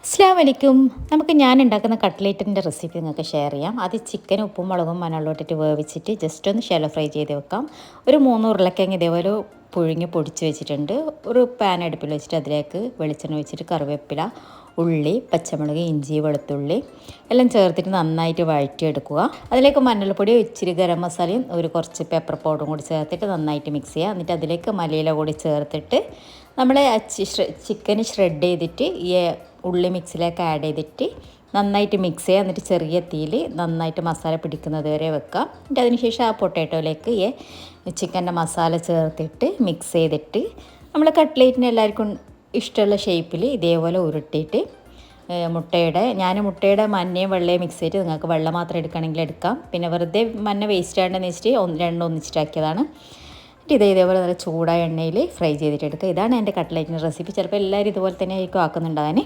അസ്സലാമലൈക്കും. നമുക്ക് ഞാൻ ഉണ്ടാക്കുന്ന കട്ട്ലേറ്റിൻ്റെ റെസിപ്പി നിങ്ങൾക്ക് ഷെയർ ചെയ്യാം. അത് ചിക്കൻ ഉപ്പും മുളകും മഞ്ഞളും ഇട്ടിട്ട് വേവിച്ചിട്ട് ജസ്റ്റ് ഒന്ന് ഷാലോ ഫ്രൈ ചെയ്ത് വെക്കാം. ഒരു 3 ഉരുളക്കിഴങ്ങ് ഇതേപോലെ പുഴുങ്ങി പൊടിച്ച് വെച്ചിട്ടുണ്ട്. ഒരു പാൻ അടുപ്പിൽ വെച്ചിട്ട് അതിലേക്ക് വെളിച്ചെണ്ണ ഒഴിച്ചിട്ട് കറിവേപ്പില, ഉള്ളി, പച്ചമുളക്, ഇഞ്ചി, വെളുത്തുള്ളി എല്ലാം ചേർത്തിട്ട് നന്നായിട്ട് വഴറ്റിയെടുക്കുക. അതിലേക്ക് മഞ്ഞൾപ്പൊടി, ഇച്ചിരി ഗരം മസാലയും കുറച്ച് പെപ്പർ പൗഡറും കൂടി ചേർത്തിട്ട് നന്നായിട്ട് മിക്സ് ചെയ്യുക. എന്നിട്ട് അതിലേക്ക് മല്ലിയില കൂടി ചേർത്തിട്ട് നമ്മൾ ചിക്കൻ ഷ്രെഡ് ചെയ്തിട്ട് ഈ ഉള്ളി മിക്സിലേക്ക് ആഡ് ചെയ്തിട്ട് നന്നായിട്ട് മിക്സ് ചെയ്യുക. എന്നിട്ട് ചെറിയ തീയിൽ നന്നായിട്ട് മസാല പിടിക്കുന്നത് വരെ വെക്കാം. എന്നിട്ട് അതിനുശേഷം ആ പൊട്ടാറ്റോയിലേക്ക് ചിക്കൻ്റെ മസാല ചേർത്തിട്ട് മിക്സ് ചെയ്തിട്ട് നമ്മൾ കട്ട്ലേറ്റിന് എല്ലാവർക്കും ഇഷ്ടമുള്ള ഷേപ്പിൽ ഇതേപോലെ ഉരുട്ടിയിട്ട് ഞാൻ മുട്ടയുടെ മഞ്ഞയും വെള്ളയും മിക്സ് ചെയ്തിട്ട് നിങ്ങൾക്ക് വെള്ളം മാത്രം എടുക്കണമെങ്കിൽ എടുക്കാം. പിന്നെ വെറുതെ മഞ്ഞ വേസ്റ്റ് ആണെന്ന് വെച്ചിട്ട് രണ്ടും ഒന്നിച്ചിട്ടാക്കിയതാണ്. ഇതേപോലെ നല്ല ചൂടായ എണ്ണയിൽ ഫ്രൈ ചെയ്തിട്ട് എടുക്കുക. ഇതാണ് എൻ്റെ കട്ട്ലേറ്റിൻ്റെ റെസിപ്പി. ചിലപ്പോൾ എല്ലാവരും ഇതുപോലെ തന്നെ ആയിരിക്കും ആക്കുന്നുണ്ടാകാൻ.